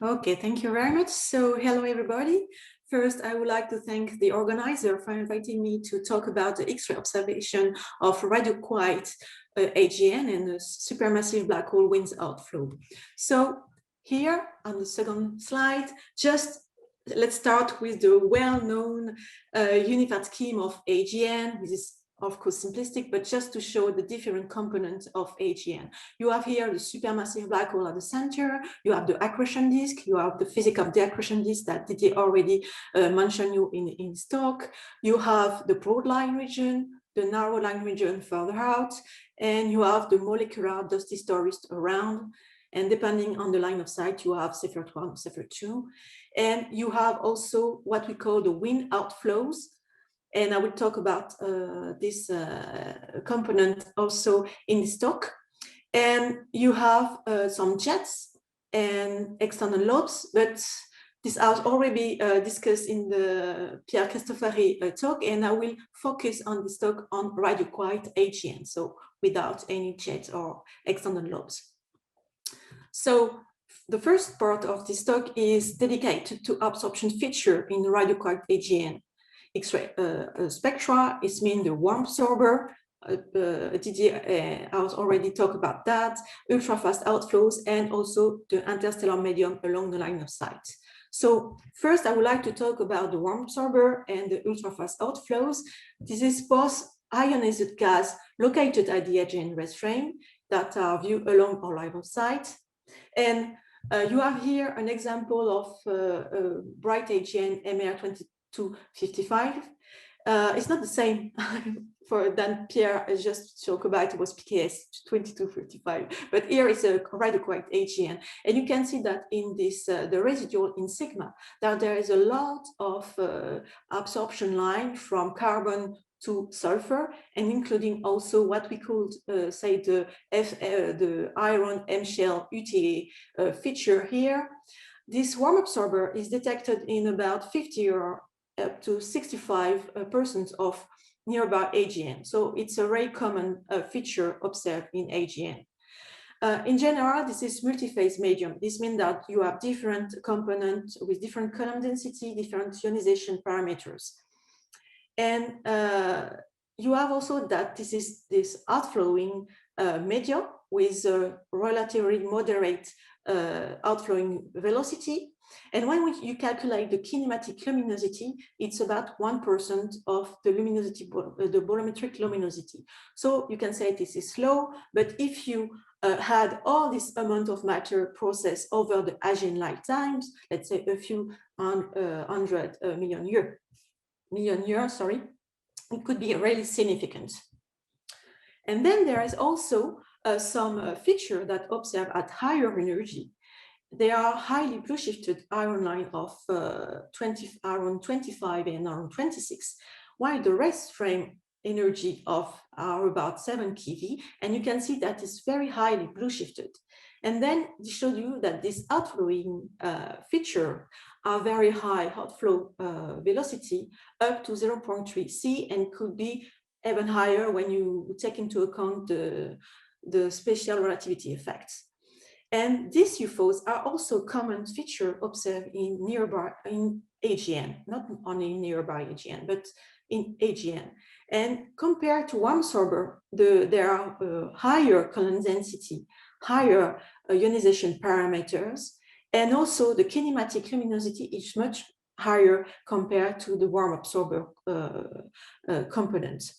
Okay, thank you very much. So hello, everybody. First, I would like to thank the organizer for inviting me to talk about the X-ray observation of radio-quiet AGN and the supermassive black hole winds outflow. So here on the second slide, just let's start with the well-known unified scheme of AGN. This is of course simplistic, but just to show the different components of AGN. You have here the supermassive black hole at the center, you have the accretion disk, you have the physics of the accretion disk that Didier already mentioned you in his talk. You have the broad line region, the narrow line region further out, and you have the molecular dusty stories around. And depending on the line of sight, you have Cepheid 1, Cepheid 2. And you have also what we call the wind outflows. And I will talk about this component also in this talk. And you have some jets and external lobes, but this has already been discussed in the Pierre Cristofari talk, and I will focus on this talk on radio-quiet AGN, so without any jets or external lobes. So the first part of this talk is dedicated to absorption feature in radio-quiet AGN. X-ray spectra, it means the warm absorber. Didier has already talked about that, ultra-fast outflows, and also the interstellar medium along the line of sight. So first, I would like to talk about the warm absorber and the ultra-fast outflows. This is both ionized gas located at the AGN rest frame that are viewed along our line of sight. And you have here an example of bright AGN MR2255. It's not the same than Pierre just talked about. It was PKS 2255, but here is a radio-quiet AGN, and you can see that in this the residual in sigma that there is a lot of absorption line from carbon to sulfur, and including also what we could say the iron M shell UTA feature here. This warm absorber is detected in about 50 or up to 65% of nearby AGN. So it's a very common feature observed in AGN. In general, this is multi-phase medium. This means that you have different components with different column density, different ionization parameters. And you have also that this is this outflowing medium with a relatively moderate outflowing velocity. And when you calculate the kinematic luminosity, it's about 1% of the luminosity, the bolometric luminosity. So you can say this is slow, but if you had all this amount of matter processed over the AGN lifetimes, let's say a few hundred million years, sorry, it could be really significant. And then there is also some feature that observe at higher energy. They are highly blue shifted iron line of around 25 and around 26, while the rest frame energy of are about 7 keV, and you can see that it's very highly blue shifted. And then it shows you that this outflowing feature are very high outflow velocity up to 0.3 C, and could be even higher when you take into account the special relativity effects. And these UFOs are also common feature observed in nearby in AGN, not only nearby AGN, but in AGN. And compared to warm absorber, there are higher column density, higher ionization parameters, and also the kinematic luminosity is much higher compared to the warm absorber components.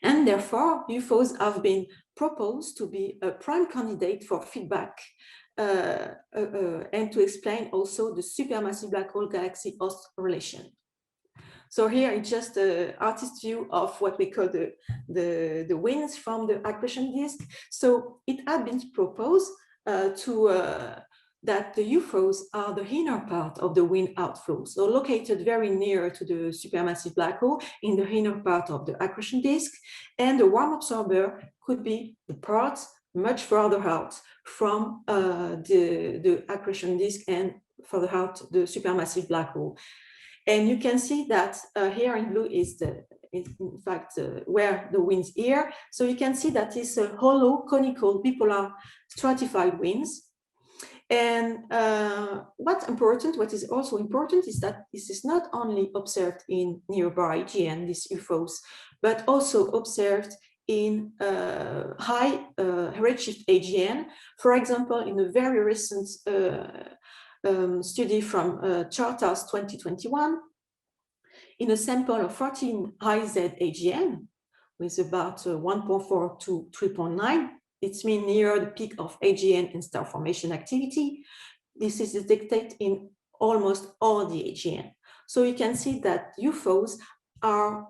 And therefore, UFOs have been proposed to be a prime candidate for feedback and to explain also the supermassive black hole galaxy host relation. So here is just an artist view of what we call the winds from the accretion disk. So it had been proposed that the UFOs are the inner part of the wind outflow, so located very near to the supermassive black hole in the inner part of the accretion disk, and the warm absorber could be the part much further out from the accretion disk and further out the supermassive black hole. And you can see that here in blue is in fact where the winds here. So you can see that it's a hollow conical bipolar stratified winds. And what is also important is that this is not only observed in nearby AGN, these UFOs, but also observed in high redshift AGN. For example, in a very recent study from Chartas 2021, in a sample of 14 high-Z AGN with about 1.4 to 3.9, it's mean near the peak of AGN and star formation activity. This is detected in almost all the AGN. So you can see that UFOs are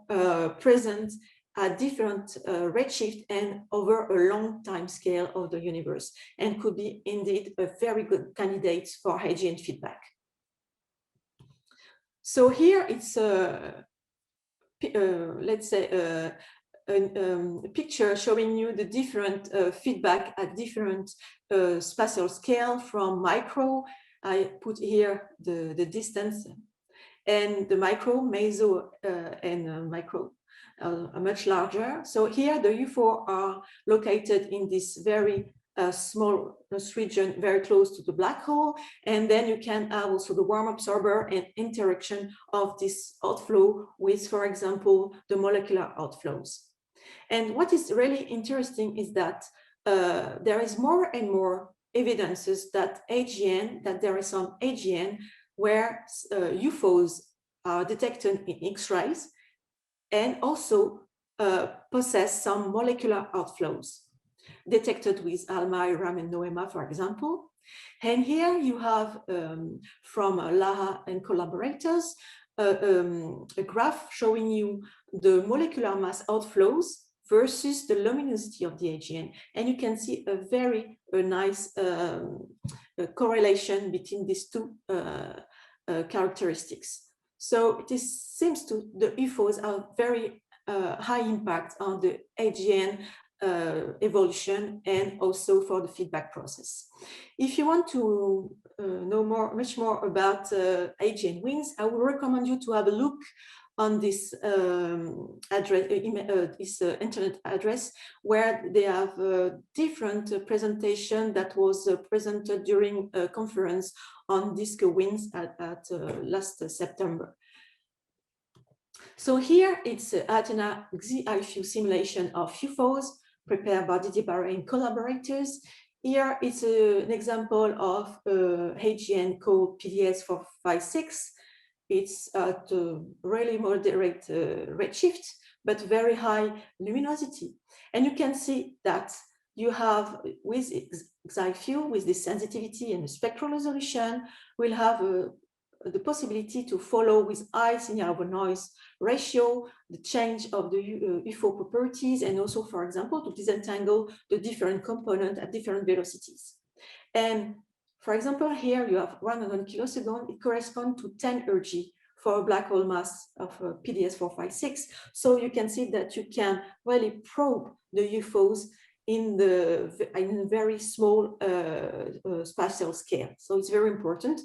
present at different redshift and over a long time scale of the universe, and could be indeed a very good candidate for AGN feedback. So here it's let's say a picture showing you the different feedback at different spatial scale from micro. I put here the distance, and the micro, meso, and micro are much larger. So here the UFO are located in this very small region very close to the black hole, and then you can have also the warm absorber and interaction of this outflow with, for example, the molecular outflows. And what is really interesting is that there is more and more evidences that there is some AGN where UFOs are detected in X-rays and also possess some molecular outflows detected with ALMA, RAM, and NOEMA, for example. And here you have from Laha and collaborators a graph showing you the molecular mass outflows versus the luminosity of the AGN. And you can see a very nice correlation between these two characteristics. So it seems to the UFOs have very high impact on the AGN evolution and also for the feedback process. If you want to know much more about AGN winds, I would recommend you to have a look on this address, this internet address, where they have a different presentation that was presented during a conference on disco winds at last September. So here it's Athena XIFU simulation of UFOs prepared by Didier Barret and collaborators. Here it's an example of AGN called PDS456. It's at a really moderate redshift, but very high luminosity. And you can see that you have, with XIFU, with the sensitivity and the spectral resolution, we'll have the possibility to follow with high signal over noise ratio, the change of the UFO properties, and also, for example, to disentangle the different components at different velocities. And for example, here you have 100 kiloseconds, it corresponds to 10 ERG for a black hole mass of PDS456. So you can see that you can really probe the UFOs in a very small spatial scale. So it's very important.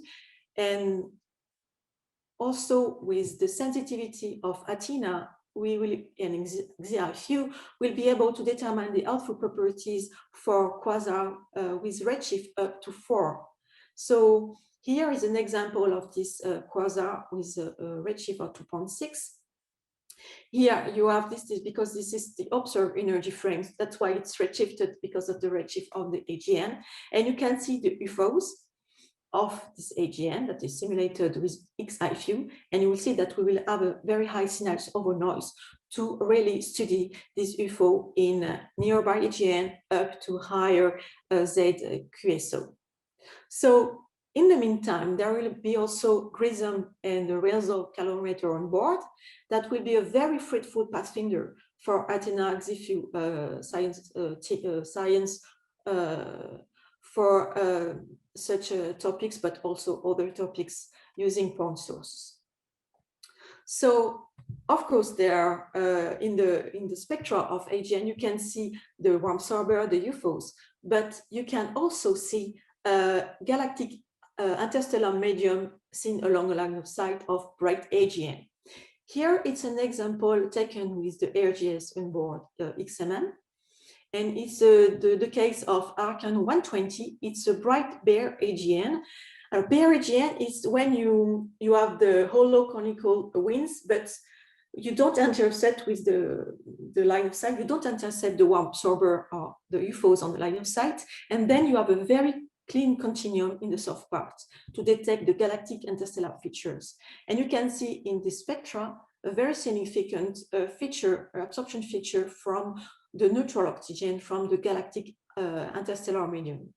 And also with the sensitivity of Athena, we will, and XIFU, will be able to determine the outflow properties for quasar with redshift up to 4. So here is an example of this quasar with a redshift of 2.6. Here you have this because this is the observed energy frames. That's why it's redshifted, because of the redshift of the AGN. And you can see the UFOs of this AGN that is simulated with XIFU, and you will see that we will have a very high signals over noise to really study this UFO in nearby AGN up to higher Z QSO. So in the meantime, there will be also GRISM and the Rezo calorimeter on board. That will be a very fruitful pathfinder for Athena XIFU science for such topics, but also other topics using point sources. So, of course, there are in the spectra of AGN, you can see the warm absorber, the UFOs, but you can also see galactic interstellar medium seen along a line of sight of bright AGN. Here, it's an example taken with the ARGS on board XMM. And it's the case of AGN 120. It's a bright bare AGN. A bare AGN is when you have the hollow conical winds, but you don't intercept with the line of sight. You don't intercept the warm absorber or the UFOs on the line of sight. And then you have a very clean continuum in the soft part to detect the galactic interstellar features. And you can see in this spectra a very significant feature, absorption feature from the neutral oxygen from the galactic interstellar medium.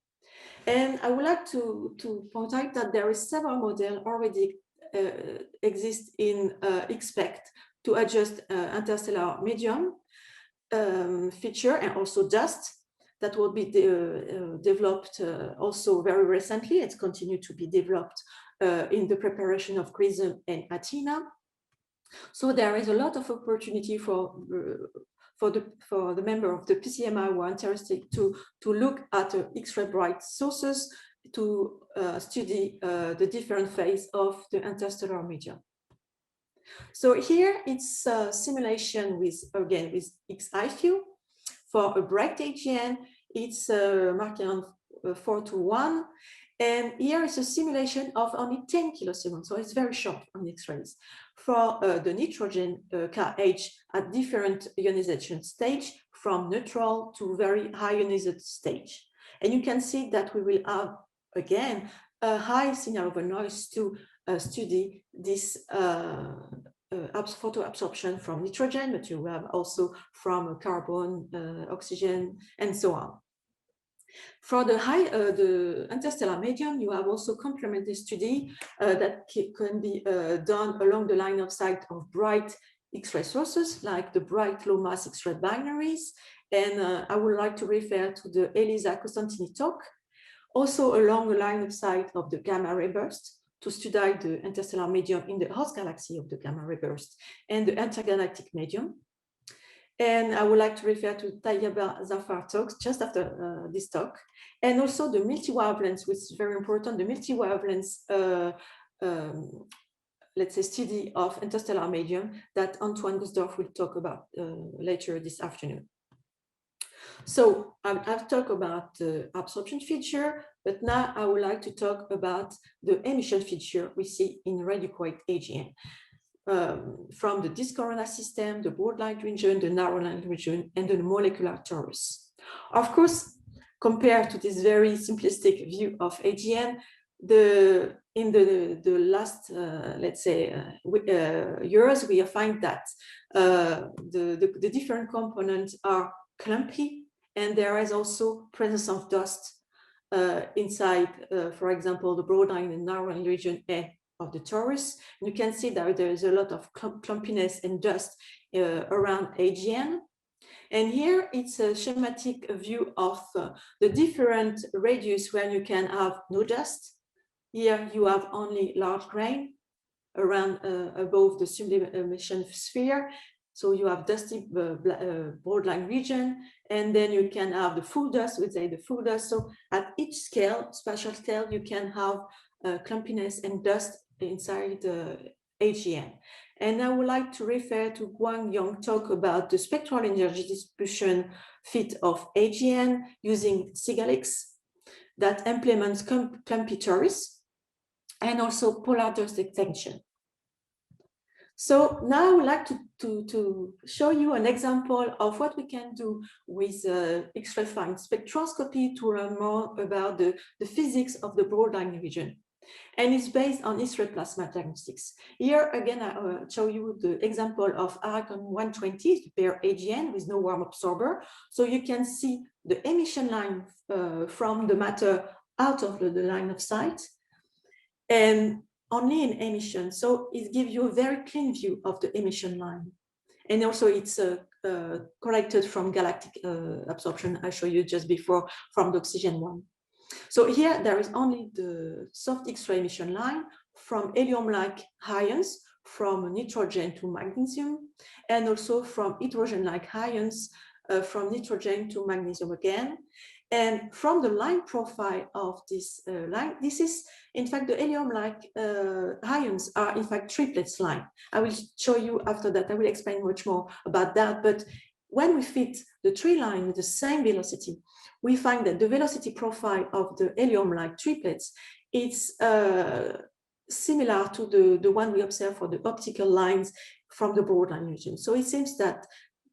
And I would like to point out that there is several models already exist in expect to adjust interstellar medium feature and also dust that will be developed also very recently. It's continued to be developed in the preparation of GRISM and Athena. So there is a lot of opportunity for the member of the PCMI who are interested to look at X-ray bright sources to study the different phase of the interstellar medium. So here it's a simulation with, again, with X-IFU. For a bright AGN, it's marking on 4 to 1. And here is a simulation of only 10 kiloseconds, so it's very short on X-rays. For the nitrogen KH at different ionization stage, from neutral to very high ionized stage. And you can see that we will have, again, a high signal over noise to study this photo absorption from nitrogen, but you have also from carbon, oxygen, and so on. For the interstellar medium, you have also complementary study that can be done along the line of sight of bright X-ray sources, like the bright low mass X-ray binaries. And I would like to refer to the Elisa Costantini talk, also along the line of sight of the gamma ray burst, to study the interstellar medium in the host galaxy of the gamma ray burst and the intergalactic medium. And I would like to refer to Tayyaba Zafar talks just after this talk. And also the multi-wavelengths, which is very important, the multi-wavelengths, let's say, study of interstellar medium that Antoine Gusdorf will talk about later this afternoon. So I've talked about the absorption feature, but now I would like to talk about the emission feature we see in radioquake AGN. From the disk coronal system, the broad line region, the narrow line region, and the molecular torus. Of course, compared to this very simplistic view of AGN, in the last, let's say, years, we find that the different components are clumpy, and there is also presence of dust inside, for example, the broad line and narrow line region and of the torus. You can see that there is a lot of clumpiness and dust around AGN. And here it's a schematic view of the different radius where you can have no dust. Here you have only large grain around above the sublimation sphere. So you have dusty borderline region, and then you can have the full dust, we say the full dust. So at each scale, spatial scale, you can have clumpiness and dust inside the AGN. And I would like to refer to Guang Yong talk about the spectral energy distribution fit of AGN using SIGALIX that implements clumpy torus and also polar dust extension. So now I would like to show you an example of what we can do with X-ray fine spectroscopy to learn more about the physics of the broadline region. And it's based on X-ray plasma diagnostics. Here again, I show you the example of Argon 120, the bare AGN with no warm absorber. So you can see the emission line from the matter out of the line of sight, and only in emission. So it gives you a very clean view of the emission line. And also it's collected from galactic absorption I showed you just before from the oxygen one. So here there is only the soft X-ray emission line from helium-like ions, from nitrogen to magnesium, and also from hydrogen-like ions from nitrogen to magnesium again. And from the line profile of this line, this is in fact the helium-like ions are in fact triplets line. I will show you after that. I will explain much more about that. But when we fit the tree line with the same velocity, we find that the velocity profile of the helium-like triplets is similar to the one we observe for the optical lines from the broadline region. So it seems that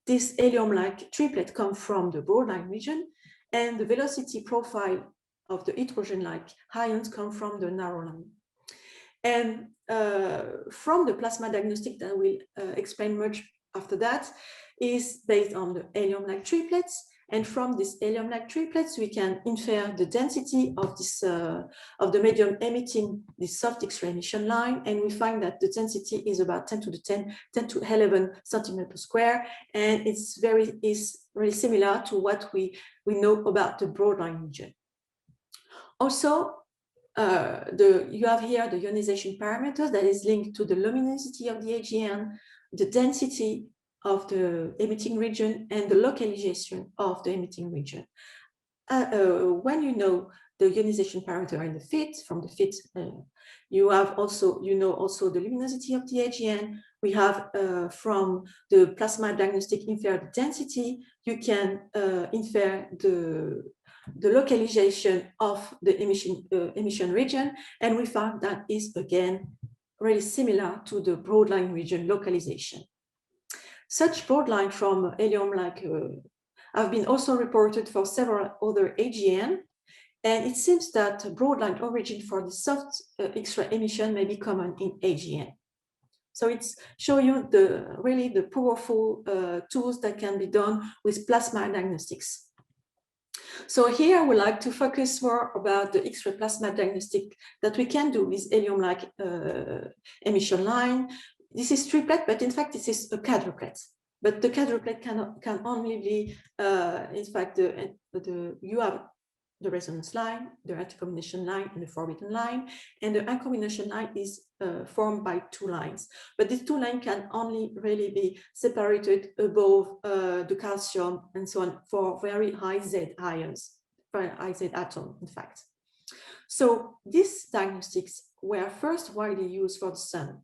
this helium-like triplet comes from the broadline region, and the velocity profile of the hydrogen-like ions come from the narrow line. And from the plasma diagnostic that we'll explain much after that is based on the helium-like triplets. And from these helium-like triplets, we can infer the density of this of the medium emitting this soft X-ray emission line, and we find that the density is about 10 to 11 centimeters per square, and it's really similar to what we know about the broadline region. Also, you have here the ionization parameter that is linked to the luminosity of the AGN, the density of the emitting region, and the localization of the emitting region. When you know the ionization parameter in the fit, from the fit, you know also the luminosity of the AGN. We have from the plasma diagnostic infer the density. You can infer the localization of the emission region, and we found that is again really similar to the broadline region localization. Such broadline from helium-like have been also reported for several other AGN, and it seems that broadline origin for the soft X-ray emission may be common in AGN. So it's show you really the powerful tools that can be done with plasma diagnostics. So here I would like to focus more about the X-ray plasma diagnostic that we can do with helium-like emission line. This is triplet, but in fact this is a quadruplet. But the quadruplet can only be, in fact, you have the resonance line, the anticombination line, and the forbidden line. And the anticombination line is formed by two lines. But these two lines can only really be separated above the calcium and so on for very high Z ions, very high Z atom, in fact. So these diagnostics were first widely used for the sun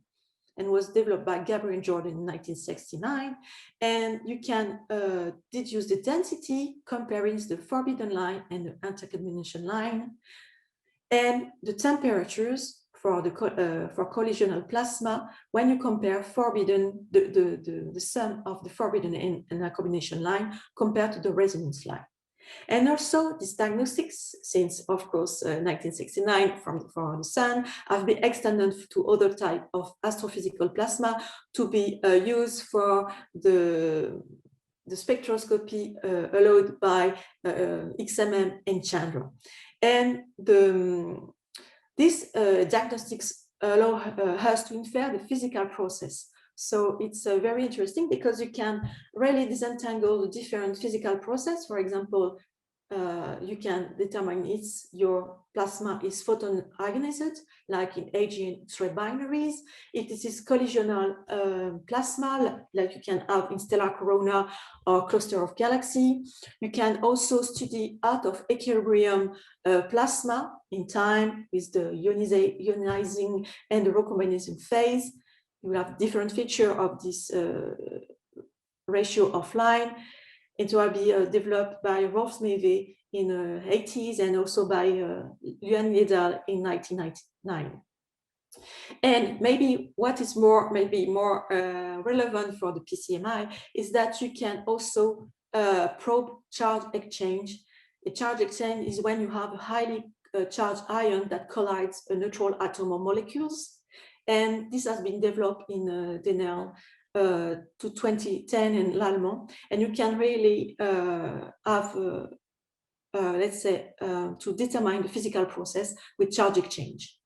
and was developed by Gabriel Jordan in 1969. And you can deduce the density comparing the forbidden line and the anticombination line, and the temperatures for the for collisional plasma when you compare forbidden the sum of the forbidden and anticombination line compared to the resonance line. And also these diagnostics, since of course 1969 for the sun, have been extended to other type of astrophysical plasma to be used for the spectroscopy allowed by XMM and Chandra. And these diagnostics allow us to infer the physical process. So it's very interesting because you can really disentangle the different physical process. For example, you can determine if your plasma is photon ionized, like in AGN X-ray binaries. If this is collisional plasma, like you can have in stellar corona or cluster of galaxy. You can also study out of equilibrium plasma in time with the ionizing and the recombination phase. You have different feature of this ratio of line. It will be developed by Rolf Meve in the 80s and also by Yuan Liedal in 1999. And maybe what is more relevant for the PCMI is that you can also probe charge exchange. A charge exchange is when you have a highly charged ion that collides a neutral atom or molecules. And this has been developed in Denel to 2010 in L'Allemand. And you can really have, let's say, to determine the physical process with charge exchange.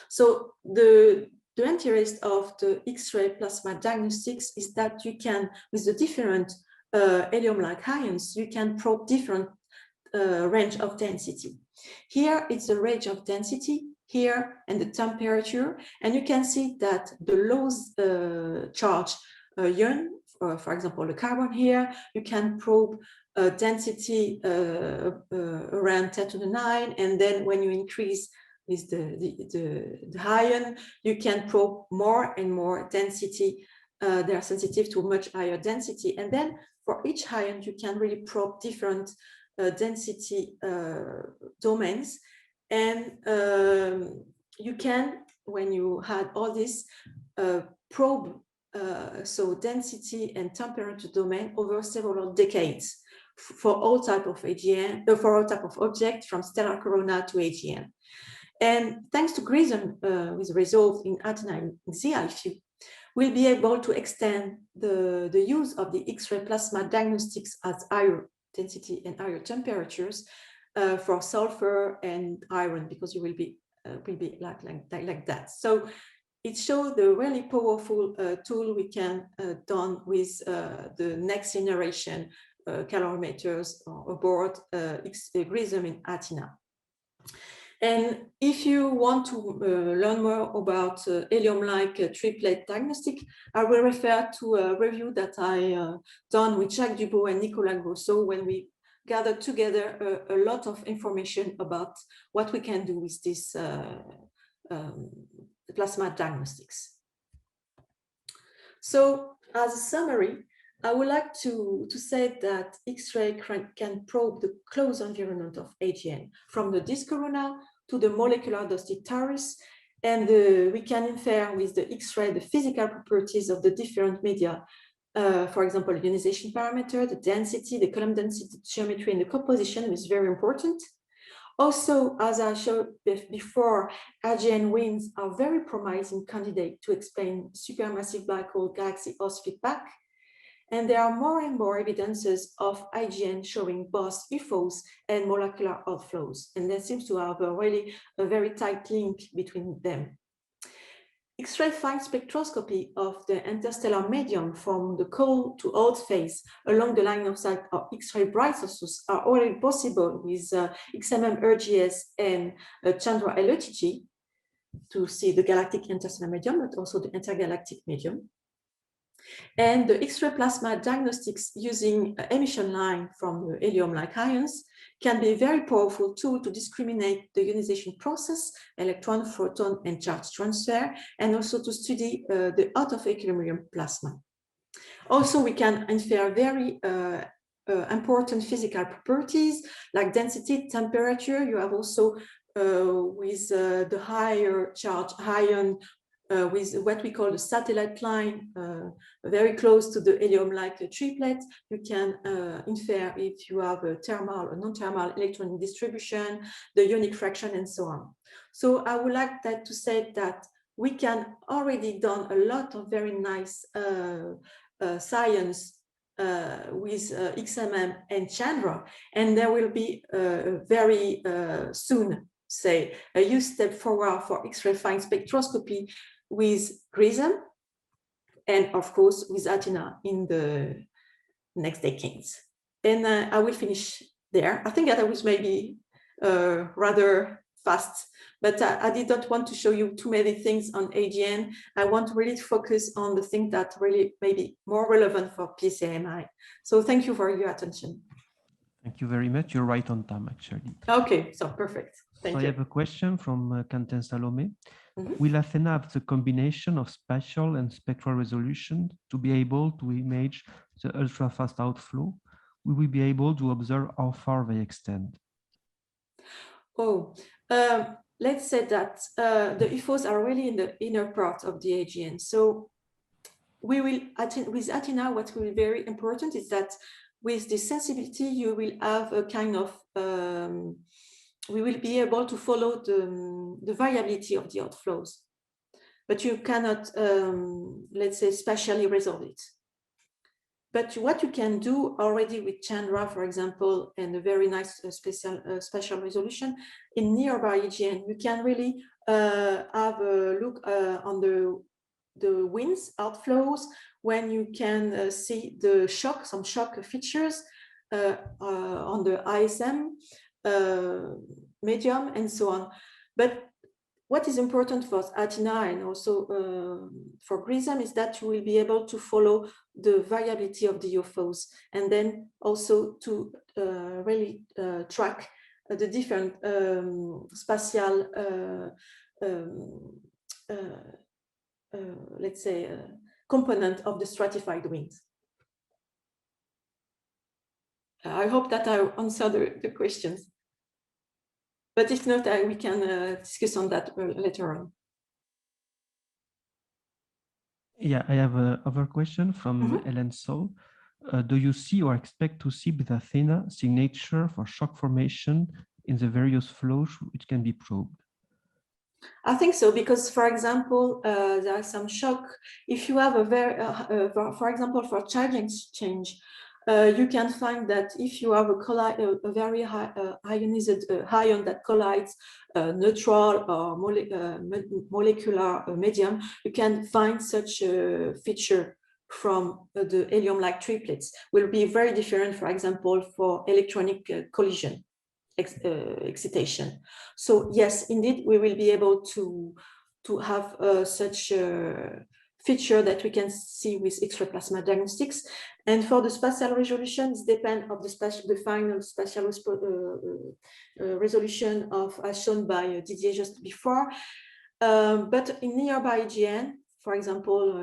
So the interest of the X-ray plasma diagnostics is that you can, with the different helium-like ions, you can probe different range of density. Here it's the range of density, here and the temperature, and you can see that the low charge ion, for example, the carbon here, you can probe density around 10 to the 9, and then when you increase with the ion, you can probe more and more density. They are sensitive to much higher density, and then for each ion, you can really probe different density domains. And you can, when you had all this, probe so density and temperature domain over several decades for all type of AGN, for all type of object from stellar corona to AGN. And thanks to GRISM, with resolved in Athena and ZIFU, we'll be able to extend the use of the X-ray plasma diagnostics at higher density and higher temperatures for sulfur and iron, because you will be like that. So it shows the really powerful tool we can done with the next generation calorimeters aboard GRISM in Athena. And if you want to learn more about helium-like triplet diagnostic, I will refer to a review that I done with Jacques Dubois and Nicolas Grosso when we gathered together a lot of information about what we can do with this plasma diagnostics. So as a summary, I would like to say that X-ray can probe the close environment of AGN, from the disk corona to the molecular dusty terrace, and we can infer with the X-ray the physical properties of the different media. For example, ionization parameter, the density, the column density, the geometry, and the composition is very important. Also, as I showed before, AGN winds are very promising candidate to explain supermassive black hole galaxy host feedback. And there are more and more evidences of AGN showing both UFOs and molecular outflows. And there seems to have a very tight link between them. X-ray fine spectroscopy of the interstellar medium from the cold to hot phase along the line of sight of X-ray bright sources are already possible with XMM RGS and Chandra LOTG to see the galactic interstellar medium, but also the intergalactic medium. And the X-ray plasma diagnostics using emission line from the helium-like ions can be a very powerful tool to discriminate the ionization process, electron, photon, and charge transfer, and also to study the out of equilibrium plasma. Also, we can infer very important physical properties like density, temperature. You have also with the higher charge ion with what we call the satellite line, very close to the helium-like triplet, you can infer if you have a thermal or non-thermal electron distribution, the ionic fraction, and so on. So I would like that to say that we can already done a lot of very nice science with XMM and Chandra, and there will be very soon, say, a huge step forward for X-ray fine spectroscopy with GRISM, and of course with Athena in the next decades. And I will finish there. I think that I was maybe rather fast, but I did not want to show you too many things on AGN. I want to really focus on the thing that really may be more relevant for PCMI. So thank you for your attention. Thank you very much. You're right on time, actually. Okay, so perfect. Thank you. I have a question from Quentin Salome. Will Athena have the combination of spatial and spectral resolution to be able to image the ultra-fast outflow? Will we be able to observe how far they extend? Oh, let's say that the UFOs are really in the inner part of the AGN. So we will, with Athena, what will be very important is that with this sensibility, you will have a kind of, we will be able to follow the variability of the outflows, but you cannot, let's say, spatially resolve it. But what you can do already with Chandra, for example, and a very nice spatial resolution in nearby AGN, you can really have a look on the winds, outflows, when you can see the shock, some shock features on the ISM medium and so on. But what is important for Athena and also for GRISM is that you will be able to follow the variability of the UFOs, and then also to really track the different spatial, let's say, component of the stratified winds. I hope that I answered the questions. But if not, we can discuss on that later on. Yeah, I have another question from Ellen Sol. Do you see or expect to see with Athena signature for shock formation in the various flows which can be probed? I think so, because, for example, there are some shock. If you have a very, for example, for charge exchange, you can find that if you have a very ionized ion that collides neutral or molecular medium, you can find such a feature from the helium-like triplets. Will be very different, for example, for electronic collision. Excitation. So yes, indeed, we will be able to have such a feature that we can see with X-ray plasma diagnostics. And for the spatial resolution, it depends on the final spatial resolution of, as shown by Didier just before. But in nearby AGN, for example,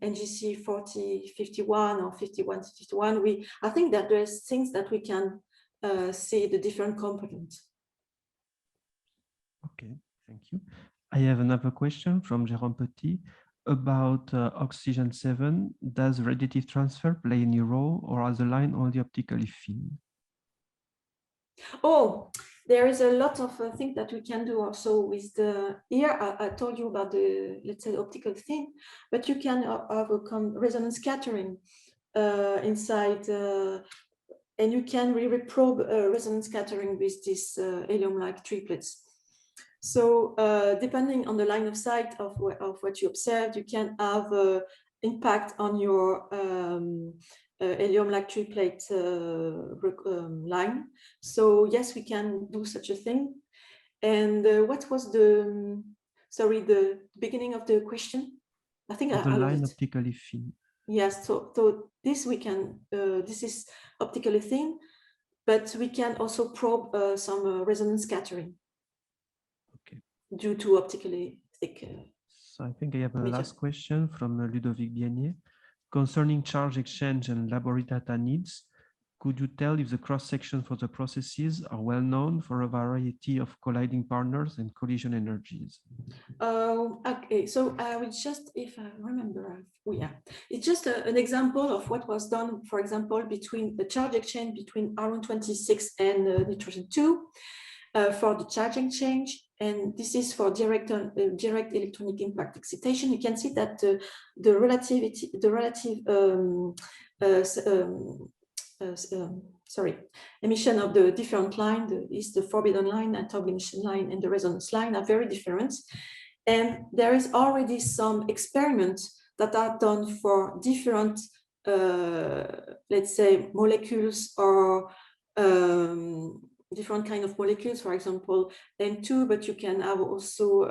NGC 4051 or 5151, I think that there's things that we can see the different components. Okay, thank you. I have another question from Jérôme Petit about oxygen 7. Does radiative transfer play any role, or are the line only optically thin? Oh, there is a lot of things that we can do also with the, here I told you about the, let's say, optical thin, but you can have a resonance scattering inside and you can reprobe resonance scattering with these helium-like triplets. So depending on the line of sight of what you observed, you can have impact on your helium-like triplet line. So yes, we can do such a thing. And what was the, sorry, the beginning of the question? I think the line optically thin. Yes, so this we can, this is optically thin, but we can also probe some resonance scattering. Okay. Due to optically thick. So I think I have a last question from Ludovic Bianier. Concerning charge exchange and laboratory data needs, could you tell if the cross-section for the processes are well known for a variety of colliding partners and collision energies? Okay, so I will just, if I remember, yeah, it's just an example of what was done, for example, between the charge exchange between Iron 26 and nitrogen 2 for the charge exchange. And this is for direct electronic impact excitation. You can see that the emission of the different line is the forbidden line, atomic emission line, and the resonance line are very different. And there is already some experiments that are done for different, let's say, molecules or different kind of molecules, for example, N2, but you can have also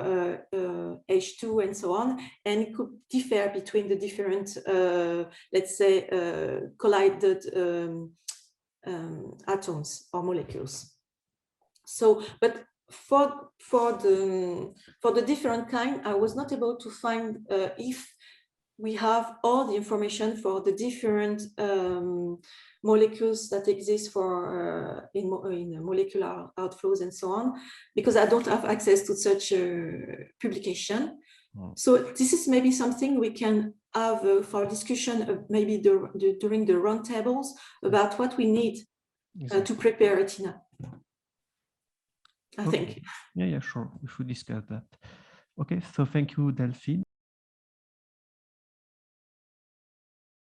H2 and so on. And it could differ between the different, let's say, collided atoms or molecules. So, but for the different kind, I was not able to find if we have all the information for the different molecules that exist for in molecular outflows and so on, because I don't have access to such a publication. Oh. So this is maybe something we can have for discussion maybe during the roundtables about what we need to prepare Athena. I think. Yeah, sure. We should discuss that. Okay, so thank you, Delphine.